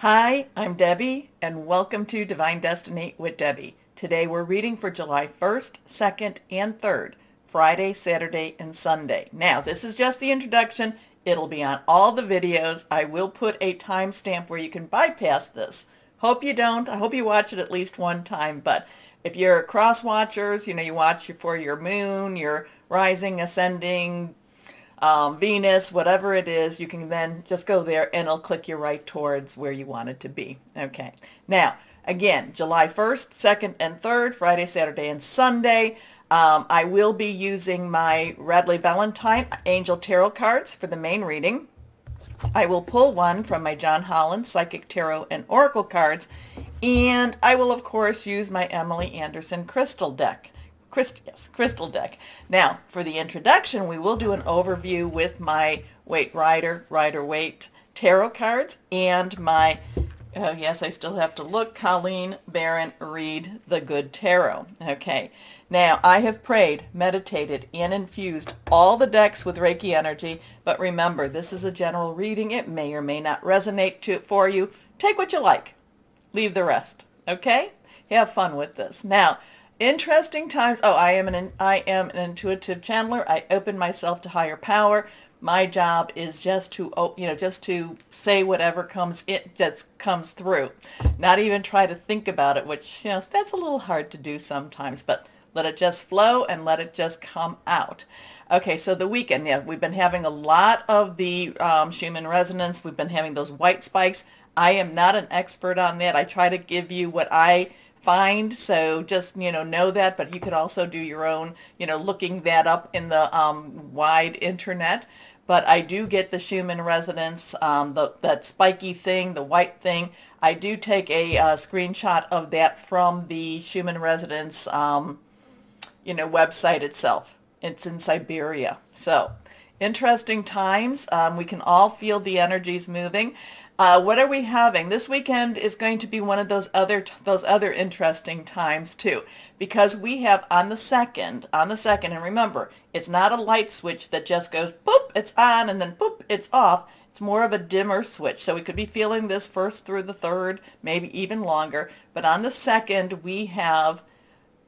Hi, I'm Debbie, and welcome to Divine Destiny with Debbie. Today we're reading for July 1st, 2nd, and 3rd, Friday, Saturday, and Sunday. Now, this is just the introduction. It'll be on all the videos. I will put a timestamp where you can bypass this. Hope you don't. I hope you watch it at least one time, but if you're Crosswatchers, you watch for your moon, your rising, ascending, Venus, whatever it is, you can then just go there and it'll click you right towards where you want it to be. Okay. Now, again, July 1st, 2nd, and 3rd, Friday, Saturday, and Sunday. I will be using my Radley Valentine Angel Tarot cards for the main reading. I will pull one from my John Holland Psychic Tarot and Oracle cards, and I will, of course, use my Emily Anderson Crystal deck. Crystal deck. Now, for the introduction, we will do an overview with my Rider-Waite tarot cards and my, yes, I still have to look, Colleen Barron Reed the Good Tarot. Okay. Now, I have prayed, meditated, and infused all the decks with Reiki energy, but remember, this is a general reading. It may or may not resonate for you. Take what you like. Leave the rest. Okay? Have fun with this. Now, interesting times. Oh, I am an intuitive channeler. I open myself to higher power. My job is just to, just to say whatever comes through. Not even try to think about it, which, that's a little hard to do sometimes, but let it just flow and let it just come out. Okay, so the weekend, yeah, we've been having a lot of the Schumann resonance. We've been having those white spikes. I am not an expert on that. I try to give you what I find, so just know that, but you could also do your own looking that up in the wide internet. But I do get the Schumann resonance, that spiky thing, the white thing. I do take a screenshot of that from the Schumann resonance website itself. It's in Siberia. So interesting times. We can all feel the energies moving. What are we having? This weekend is going to be one of those other interesting times too, because we have on the second, and remember, it's not a light switch that just goes boop, it's on, and then boop, it's off. It's more of a dimmer switch. So we could be feeling this first through the third, maybe even longer. But on the second, we have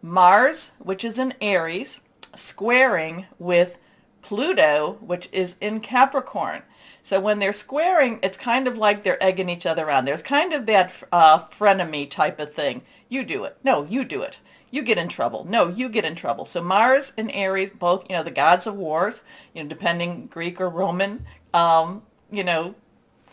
Mars, which is in Aries, squaring with Pluto, which is in Capricorn. So when they're squaring, it's kind of like they're egging each other on. There's kind of that frenemy type of thing. You do it. No, you do it. You get in trouble. No, you get in trouble. So Mars and Aries, both, the gods of wars, depending Greek or Roman,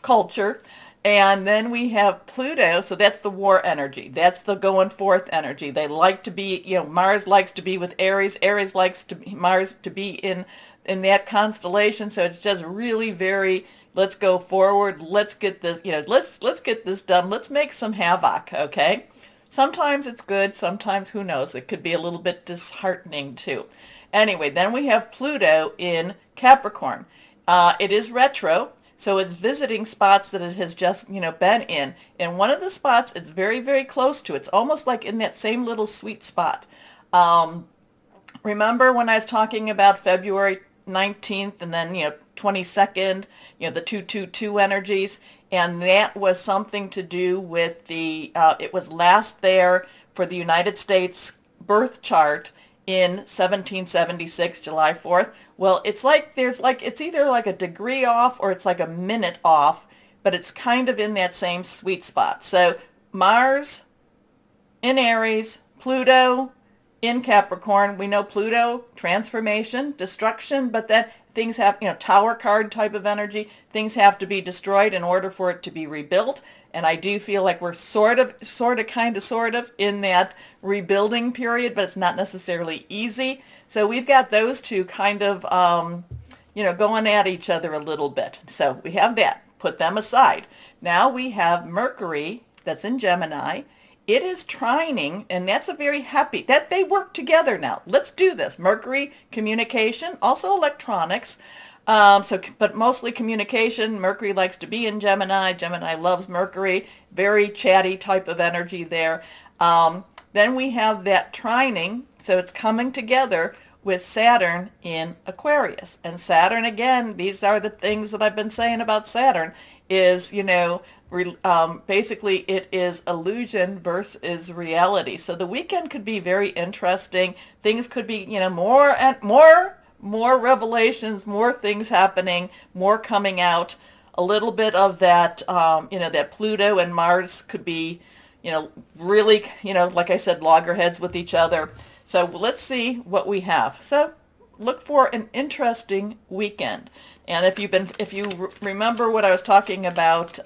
culture. And then we have Pluto, so that's the war energy. That's the going forth energy. They like to be, Mars likes to be with Aries. Aries likes Mars to be in that constellation. So it's just really very, let's go forward. Let's get this, let's get this done. Let's make some havoc, okay? Sometimes it's good. Sometimes, who knows? It could be a little bit disheartening too. Anyway, then we have Pluto in Capricorn. It is retro. So it's visiting spots that it has just, been in. And one of the spots it's very, very close to. It's almost like in that same little sweet spot. Remember when I was talking about February 19th and then, 22nd, the 222 energies? And that was something to do with the, it was last there for the United States birth chart in 1776, July 4th. Well, it's like it's either like a degree off or it's like a minute off, but it's kind of in that same sweet spot. So Mars in Aries, Pluto in Capricorn. We know Pluto, transformation, destruction, but then things have, tower card type of energy. Things have to be destroyed in order for it to be rebuilt. And I do feel like we're sort of in that rebuilding period, but it's not necessarily easy. So we've got those two kind of, going at each other a little bit. So we have that. Put them aside. Now we have Mercury, that's in Gemini. It is trining, and that's a very happy, that they work together now. Let's do this. Mercury Communication, also electronics. But mostly communication. Mercury likes to be in Gemini. Gemini loves Mercury. Very chatty type of energy there. Then we have that trining, so it's coming together with Saturn in Aquarius. And Saturn, again, these are the things that I've been saying about Saturn, is, Basically, it is illusion versus reality. So the weekend could be very interesting. Things could be, more and more revelations, more things happening, more coming out. A little bit of that, that Pluto and Mars could be, really, like I said, loggerheads with each other. So let's see what we have. So look for an interesting weekend. And if you remember what I was talking about,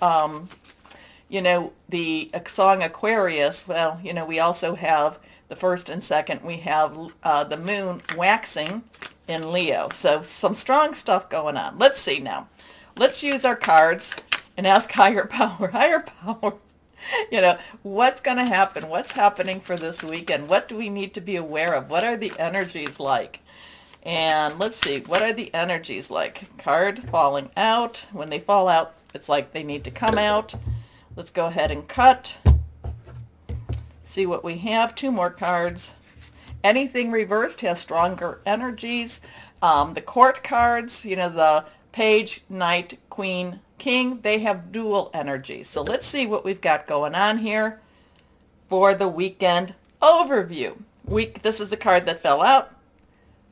the song Aquarius, well, we also have the first and second. We have the moon waxing in Leo. So some strong stuff going on. Let's see now. Let's use our cards and ask higher power. Higher power. What's going to happen? What's happening for this weekend? What do we need to be aware of? What are the energies like? And let's see, what are the energies like? Card falling out. When they fall out, it's like they need to come out. Let's go ahead and cut. See what we have. 2 more cards. Anything reversed has stronger energies. The court cards, the page, knight, queen, king, they have dual energies. So let's see what we've got going on here for the weekend overview. This is the card that fell out.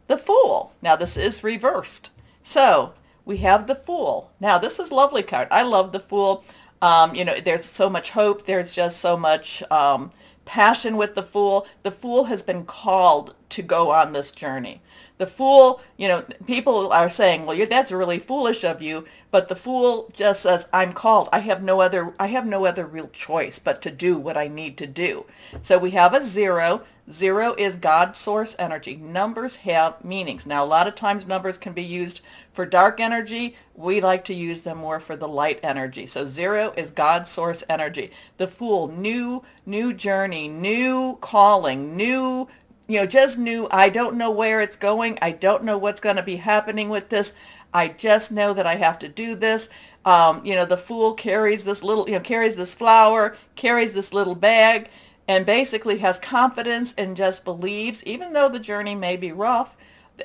The Fool. Now this is reversed. So we have the Fool. Now this is a lovely card. I love the Fool. There's so much hope. There's just so much passion with the Fool. The Fool has been called to go on this journey. The Fool, people are saying, well, that's really foolish of you. But the Fool just says, I'm called. I have no other real choice but to do what I need to do. So we have a 0. 0 is God source energy. Numbers have meanings. Now, a lot of times numbers can be used for dark energy. We like to use them more for the light energy. So 0 is God source energy. The Fool, new journey, new calling, new, just new. I don't know where it's going. I don't know what's going to be happening with this. I just know that I have to do this. The Fool carries this little, carries this flower, carries this little bag, and basically has confidence and just believes, even though the journey may be rough,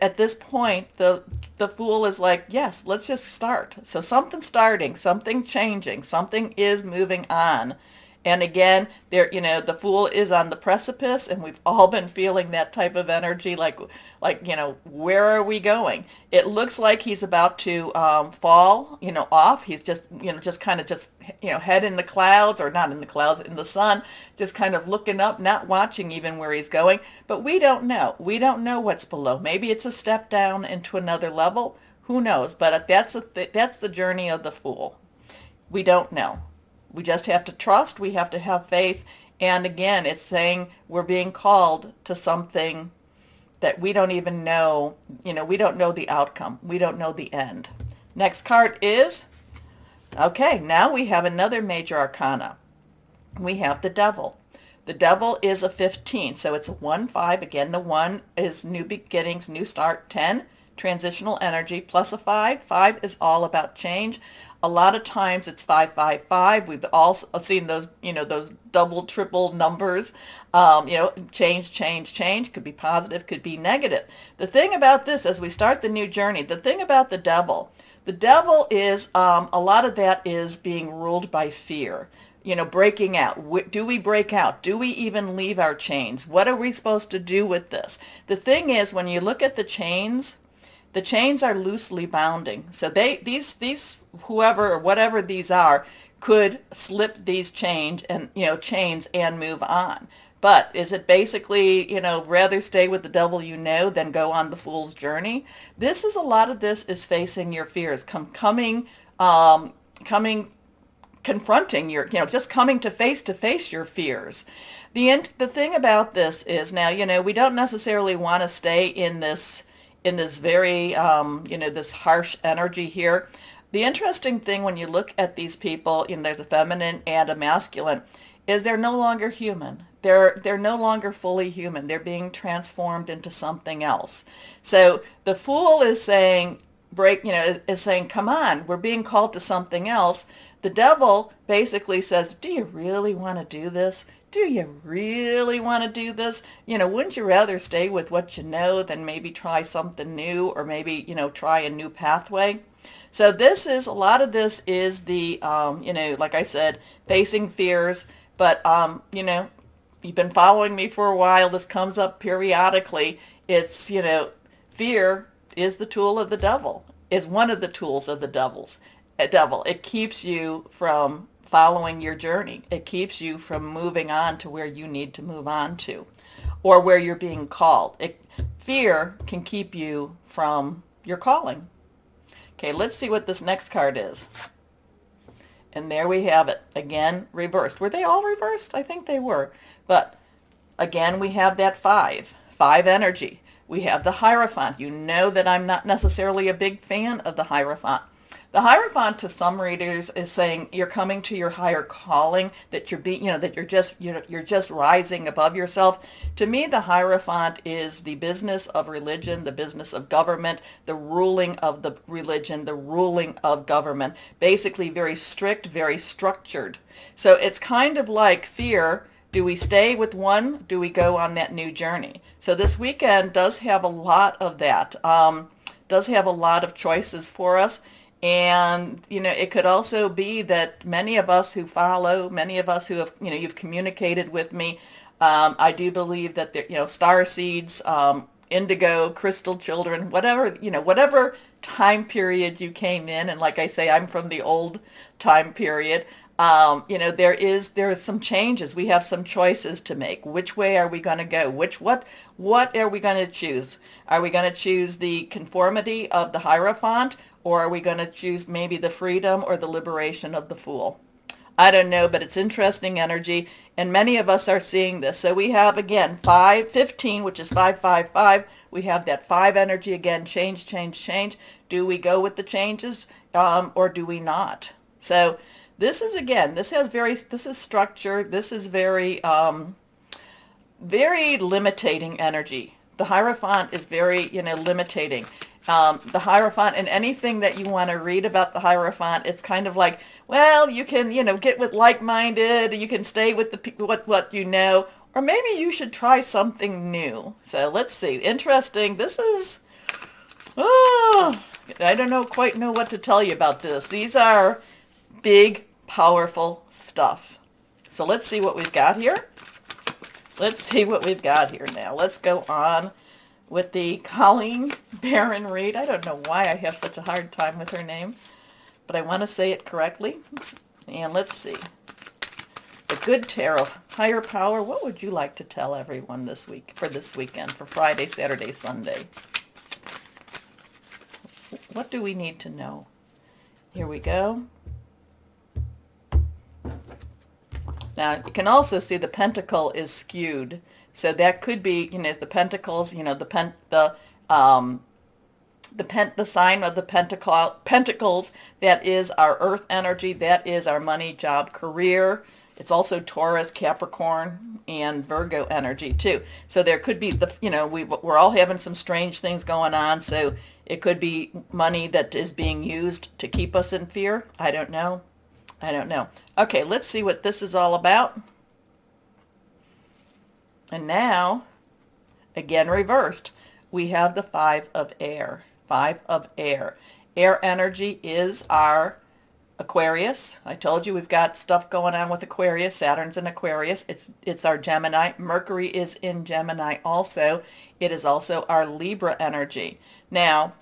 at this point, the Fool is like, yes, let's just start. So something's starting, something changing, something is moving on. And again, the Fool is on the precipice, and we've all been feeling that type of energy, like, where are we going? It looks like he's about to fall, off. He's just head in the clouds, or not in the clouds, in the sun, just kind of looking up, not watching even where he's going. But we don't know. We don't know what's below. Maybe it's a step down into another level. Who knows? But that's the journey of the Fool. We don't know. We just have to trust. We have to have faith. And again, it's saying we're being called to something that we don't even know. We don't know the outcome. We don't know the end. Next card is, okay, now we have another major arcana. We have the Devil. The Devil is a 15, so it's a 1-5. Again, the 1 is new beginnings, new start. 10, transitional energy, plus a 5. 5 is all about change. A lot of times it's 555. We've all seen those, those double, triple numbers. Change. Could be positive, could be negative. The thing about this, as we start the new journey, the thing about the Devil is a lot of that is being ruled by fear. Breaking out. Do we break out? Do we even leave our chains? What are we supposed to do with this? The thing is, when you look at the chains are loosely bounding. So these whoever or whatever these are could slip these chains and move on. But is it basically, rather stay with the devil than go on the fool's journey? A lot of this is facing your fears, confronting your, just coming to face your fears. The thing about this is now, we don't necessarily want to stay in this very, this harsh energy here. The interesting thing when you look at these people, there's a feminine and a masculine, is they're no longer human. They're no longer fully human. They're being transformed into something else. So the Fool is saying, is saying, come on, we're being called to something else. The Devil basically says, do you really want to do this? Do you really want to do this? Wouldn't you rather stay with what you know than maybe try something new, or maybe, try a new pathway? So this is, a lot of this is the, like I said, facing fears. But, you've been following me for a while. This comes up periodically. It's, fear is the tool of the devil, is one of the tools of the devil. It keeps you from following your journey. It keeps you from moving on to where you need to move on to, or where you're being called. Fear can keep you from your calling. Okay, let's see what this next card is. And there we have it. Again, reversed. Were they all reversed? I think they were. But again, we have that 5 energy. We have the Hierophant. You know that I'm not necessarily a big fan of the Hierophant. The Hierophant, to some readers, is saying you're coming to your higher calling, that you're being, that you're just rising above yourself. To me, the Hierophant is the business of religion, the business of government, the ruling of the religion, the ruling of government. Basically, very strict, very structured. So it's kind of like fear. Do we stay with one? Do we go on that new journey? So this weekend does have a lot of that. Does have a lot of choices for us. And, it could also be that many of us who follow, many of us who have, you've communicated with me, I do believe that, star seeds, indigo, crystal children, whatever time period you came in. And like I say, I'm from the old time period. There is some changes. We have some choices to make. Which way are we going to go? What are we going to choose? Are we going to choose the conformity of the Hierophant? Or are we going to choose maybe the freedom or the liberation of the Fool? I don't know, but it's interesting energy, and many of us are seeing this. So we have, again, 15, which is 555. We have that 5 energy again, change, change, change. Do we go with the changes, or do we not? So this is, again, this is structure. This is very, very limiting energy. The Hierophant is very, limiting. The Hierophant, and anything that you want to read about the Hierophant, it's kind of like, well, you can, get with like-minded, you can stay with what you know, or maybe you should try something new. So let's see. Interesting. This is, I don't quite know what to tell you about this. These are big, powerful stuff. So let's see what we've got here. Let's see what we've got here now. Let's go on with the Colleen Barron Reed. I don't know why I have such a hard time with her name, but I want to say it correctly. And let's see. The Good Tarot, Higher Power. What would you like to tell everyone this week, for this weekend, for Friday, Saturday, Sunday? What do we need to know? Here we go. Now, you can also see the pentacle is skewed. So that could be, the pentacles, the sign of the pentacles, that is our earth energy, that is our money, job, career. It's also Taurus, Capricorn, and Virgo energy too. So there could be, we're all having some strange things going on. So it could be money that is being used to keep us in fear. I don't know. Okay, let's see what this is all about. And now, again reversed, we have the 5 of air. 5 of air. Air energy is our Aquarius. I told you we've got stuff going on with Aquarius. Saturn's in Aquarius. It's our Gemini. Mercury is in Gemini also. It is also our Libra energy. Now,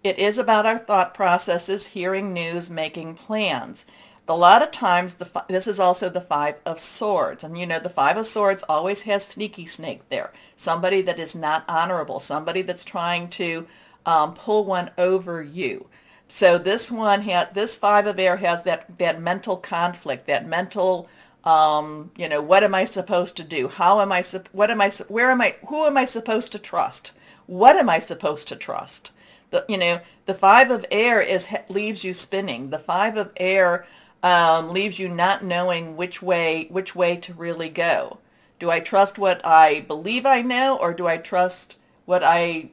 it is about our thought processes, hearing news, making plans. A lot of times, this is also the 5 of Swords. And the 5 of Swords always has sneaky snake there. Somebody that is not honorable. Somebody that's trying to pull one over you. So this 5 of air has that mental conflict, that mental, what am I supposed to do? Who am I supposed to trust? What am I supposed to trust? The 5 of air leaves you spinning. The 5 of air leaves you not knowing which way to really go. Do I trust what I believe I know, or do I trust what I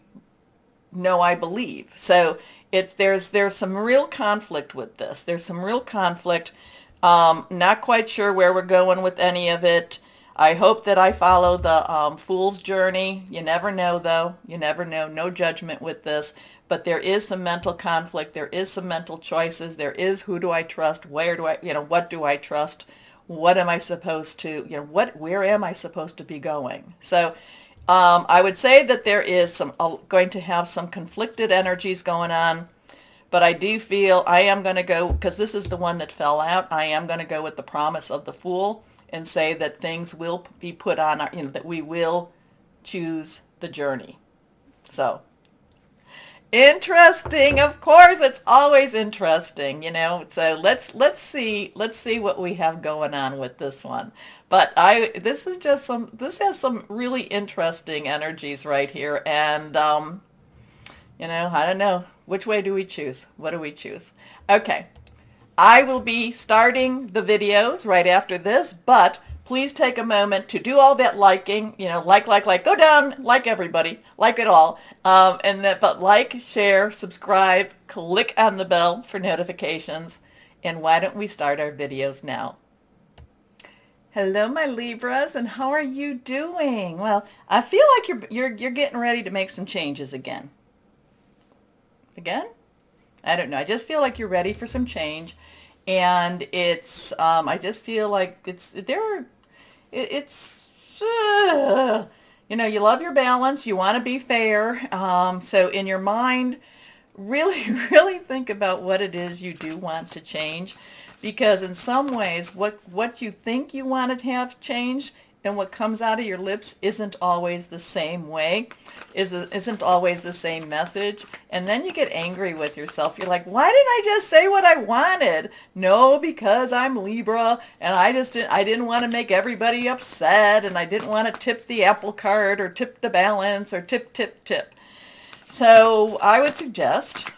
know I believe? So there's some real conflict with this. There's some real conflict. Not quite sure where we're going with any of it. I hope that I follow the Fool's journey. You never know, though. You never know. No judgment with this. but there is some mental conflict. There is some mental choices. There is, who do I trust? Where do I, what do I trust? What am I supposed to, where am I supposed to be going? So I would say that there is going to have some conflicted energies going on, but I do feel I am going to go, because this is the one that fell out, I am going to go with the promise of the Fool and say that things will be put on, that we will choose the journey. So interesting, of course, it's always interesting, so let's see what we have going on with this one. But this has some really interesting energies right here, and I don't know, which way do we choose? What do we choose? Okay, I will be starting the videos right after this, but please take a moment to do all that liking, like, go down, like everybody, like it all. But like, share, subscribe, click on the bell for notifications. And why don't we start our videos now? Hello, my Libras, and how are you doing? Well, I feel like you're getting ready to make some changes again. Again? I don't know. I just feel like you're ready for some change, and I just feel like you love your balance, you want to be fair, so in your mind, really, really think about what it is you do want to change, because in some ways, what you think you want to have changed and what comes out of your lips isn't always the same way, isn't always the same message, and then you get angry with yourself. You're like, why didn't I just say what I wanted? No, because I'm Libra, and I didn't want to make everybody upset, and I didn't want to tip the apple cart or tip the balance or tip. So I would suggest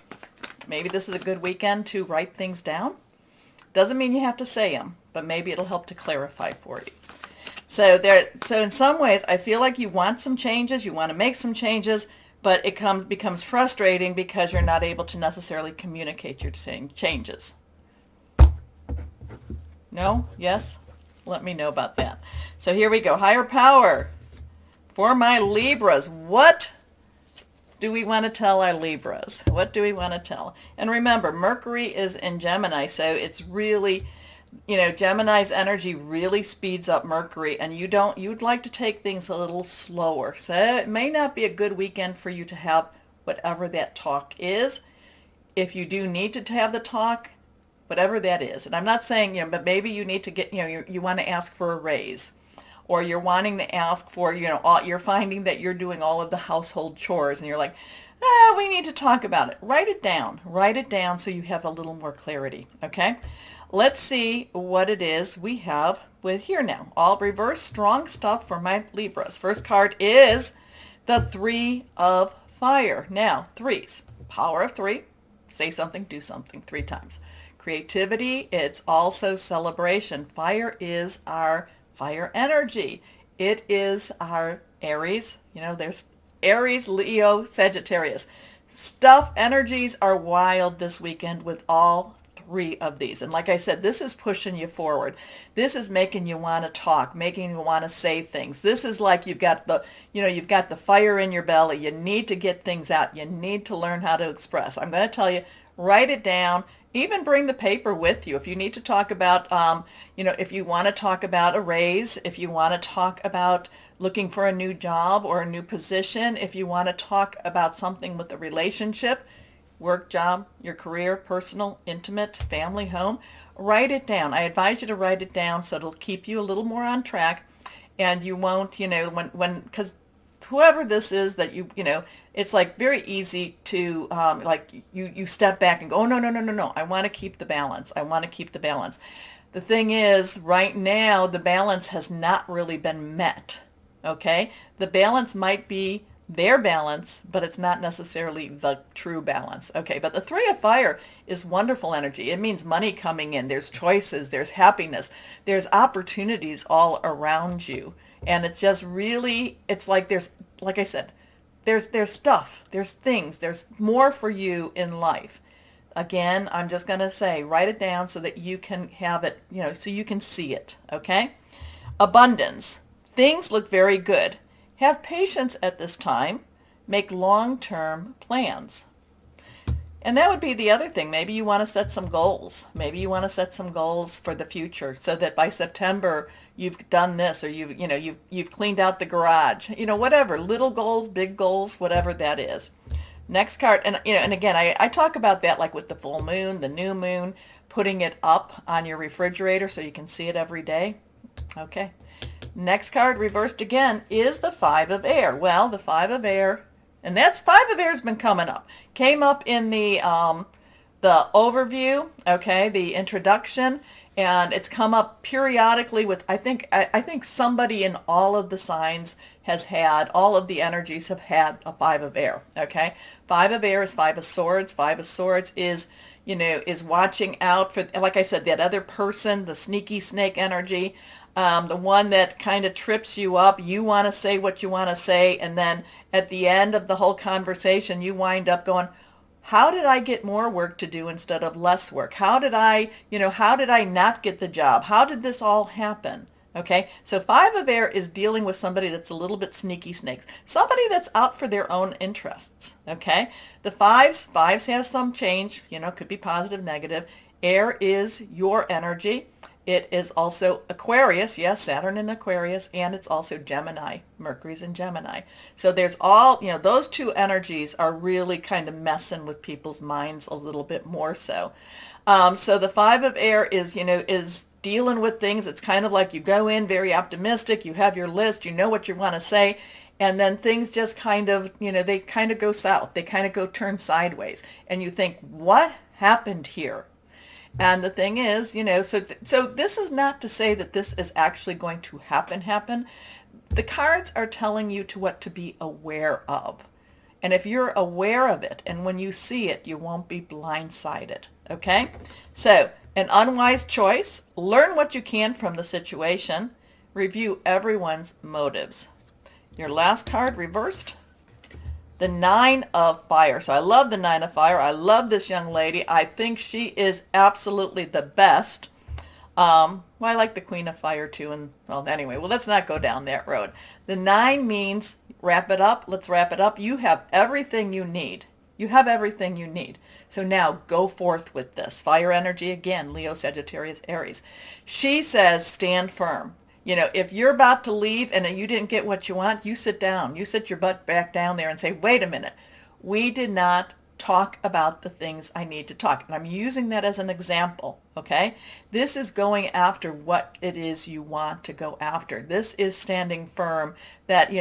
maybe this is a good weekend to write things down. Doesn't mean you have to say them, but maybe it'll help to clarify for you. So in some ways, I feel like you want some changes, you want to make some changes, but it becomes frustrating because you're not able to necessarily communicate your changes. No? Yes? Let me know about that. So here we go. Higher power for my Libras. What do we want to tell our Libras? What do we want to tell? And remember, Mercury is in Gemini, so it's really, Gemini's energy really speeds up Mercury, and you'd like to take things a little slower. So it may not be a good weekend for you to have whatever that talk is. If you do need to have the talk, whatever that is, and I'm not saying, but maybe you need to get, you want to ask for a raise, or you're wanting to ask for, you're finding that you're doing all of the household chores, and you're like, we need to talk about it. Write it down so you have a little more clarity, okay? Let's see what it is we have with here now. All reverse strong stuff for my Libras. First card is the Three of Fire. Now, threes. Power of three. Say something, do something 3 times. Creativity. It's also celebration. Fire is our fire energy. It is our Aries. There's Aries, Leo, Sagittarius. Stuff energies are wild this weekend with all 3 of these. And like I said, this is pushing you forward. This is making you want to talk, making you want to say things. This is like you've got the fire in your belly. You need to get things out. You need to learn how to express. I'm going to tell you, write it down. Even bring the paper with you if you need to talk about, if you want to talk about a raise, if you want to talk about looking for a new job or a new position, if you want to talk about something with a relationship, work, job, your career, personal, intimate, family, home, write it down. I advise you to write it down so it'll keep you a little more on track, and you won't, because whoever this is that it's like very easy to you step back and go, oh, no, I want to keep the balance. The thing is, right now, the balance has not really been met, okay? The balance might be their balance, but it's not necessarily the true balance. Okay, but the Three of Fire is wonderful energy. It means money coming in. There's choices. There's happiness. There's opportunities all around you. And it's just really, it's like there's, like I said, there's stuff. There's things. There's more for you in life. Again, I'm just going to say, write it down so that you can have it, so you can see it. Okay? Abundance. Things look very good. Have patience at this time. Make long-term plans. And that would be the other thing. Maybe you want to set some goals. Maybe you want to set some goals for the future so that by September you've done this, or you've cleaned out the garage. Whatever, little goals, big goals, whatever that is. Next card, and again, I talk about that like with the full moon, the new moon, putting it up on your refrigerator so you can see it every day. Okay. Next card, reversed again, is the Five of Air. Well, the Five of Air, and that's Five of Air's been coming up. Came up in the overview, okay, the introduction, and it's come up periodically with, I think somebody in all of the signs has had, all of the energies have had a Five of Air, okay? Five of Air is Five of Swords. Five of Swords is, is watching out for, like I said, that other person, the sneaky snake energy, the one that kind of trips you up. You want to say what you want to say, and then at the end of the whole conversation, you wind up going, how did I get more work to do instead of less work? How did I not get the job? How did this all happen? Okay, so Five of Air is dealing with somebody that's a little bit sneaky snake, somebody that's out for their own interests. Okay, the fives has some change, could be positive, negative. Air is your energy. It is also Aquarius, yes, Saturn in Aquarius, and it's also Gemini. Mercury's in Gemini. So there's all, those two energies are really kind of messing with people's minds a little bit more so. So the Five of Air is, is dealing with things. It's kind of like you go in very optimistic, you have your list, you know what you want to say, and then things just kind of, they kind of go south. They kind of turn sideways. And you think, what happened here? And the thing is, so this is not to say that this is actually going to happen. The cards are telling you what to be aware of. And if you're aware of it, and when you see it, you won't be blindsided. Okay? So, an unwise choice. Learn what you can from the situation. Review everyone's motives. Your last card reversed. The Nine of Fire. So I love the Nine of Fire. I love this young lady. I think she is absolutely the best. Well, I like the Queen of Fire too. And well, anyway, let's not go down that road. The nine means wrap it up. Let's wrap it up. You have everything you need. You have everything you need. So now go forth with this. Fire energy again, Leo, Sagittarius, Aries. She says stand firm. If you're about to leave and you didn't get what you want, you sit down. You sit your butt back down there and say, wait a minute. We did not talk about the things I need to talk. And I'm using that as an example, okay? This is going after what it is you want to go after. This is standing firm that,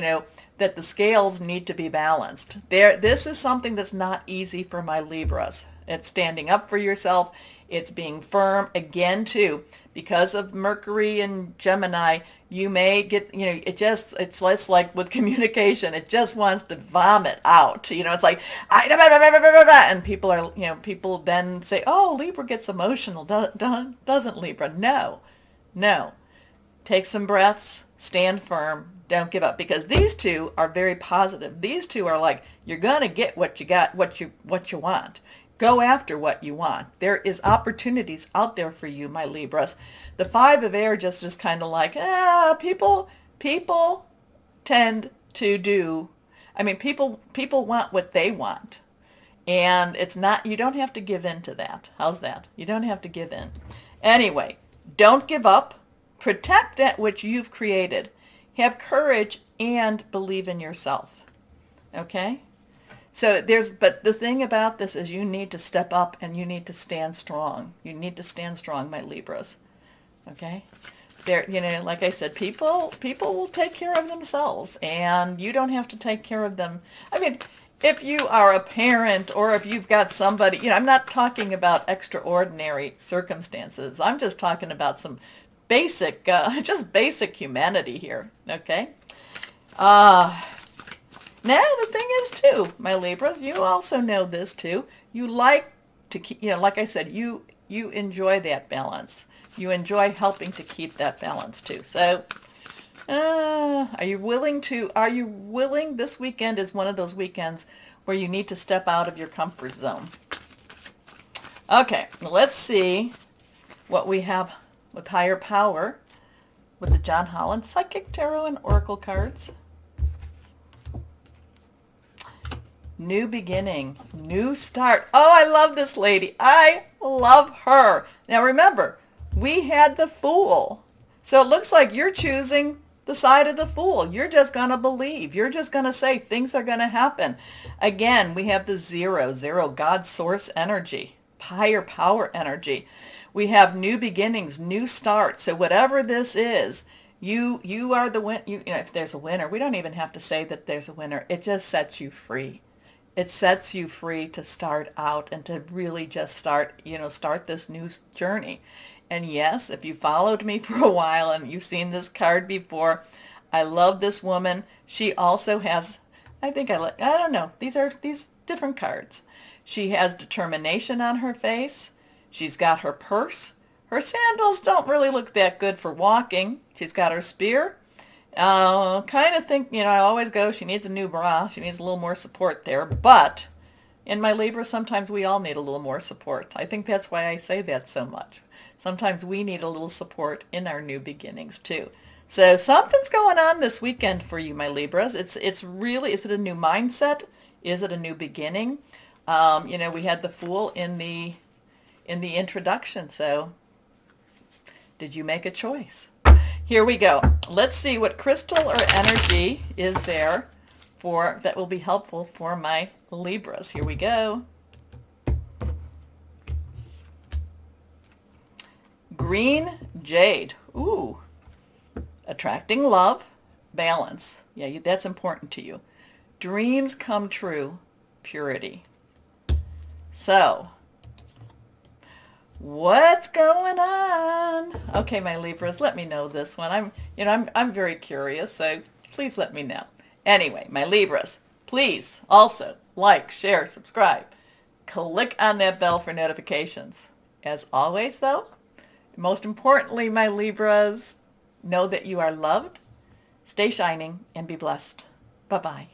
that the scales need to be balanced. This is something that's not easy for my Libras. It's standing up for yourself. It's being firm. Again, too, because of Mercury and Gemini, you may get, it's less like with communication. It just wants to vomit out. It's like, and people are, people then say, oh, Libra gets emotional. Doesn't Libra? No. Take some breaths, stand firm, don't give up, because these two are very positive. These two are like, you're going to get what you got, what you want. Go after what you want. There is opportunities out there for you, my Libras. The Five of Air just is kind of like, people tend to do, people want what they want. And it's not, you don't have to give in to that. How's that? You don't have to give in. Anyway, don't give up. Protect that which you've created. Have courage and believe in yourself. Okay? So but the thing about this is you need to step up and you need to stand strong. You need to stand strong, my Libras. Okay? Like I said, people will take care of themselves, and you don't have to take care of them. If you are a parent or if you've got somebody, I'm not talking about extraordinary circumstances. I'm just talking about some basic, just basic humanity here. Okay? Now, the thing is, too, my Libras, you also know this, too. You like to keep, like I said, you enjoy that balance. You enjoy helping to keep that balance, too. So, are you willing, this weekend is one of those weekends where you need to step out of your comfort zone. Okay, let's see what we have with higher power with the John Holland Psychic Tarot and Oracle cards. new beginning, new start. Oh, I love this lady. I love her. Now remember, we had the Fool. So it looks like you're choosing the side of the Fool. You're just going to believe. You're just going to say things are going to happen. Again, we have the zero, God's source energy, higher power energy. We have new beginnings, new starts. So whatever this is, you are the win. If there's a winner, we don't even have to say that there's a winner. It just sets you free. It sets you free to start out and to really just start this new journey. And yes, if you followed me for a while and you've seen this card before, I love this woman. She also has, I don't know, these are these different cards. She has determination on her face. She's got her purse. Her sandals don't really look that good for walking. She's got her spear. Kind of think, I always go, she needs a new bra. She needs a little more support there. But in my Libra, sometimes we all need a little more support. I think that's why I say that so much. Sometimes we need a little support in our new beginnings too. So something's going on this weekend for you, my Libras. It's really, is it a new mindset? Is it a new beginning? We had the Fool in the introduction. So did you make a choice? Here we go. Let's see what crystal or energy is there that will be helpful for my Libras. Here we go. Green jade. Ooh. Attracting love, balance. Yeah, that's important to you. Dreams come true, purity. So, what's going on? Okay, my Libras, let me know this one. I'm very curious, so please let me know. Anyway, my Libras, please also like, share, subscribe. Click on that bell for notifications. As always, though, most importantly, my Libras, know that you are loved. Stay shining and be blessed. Bye-bye.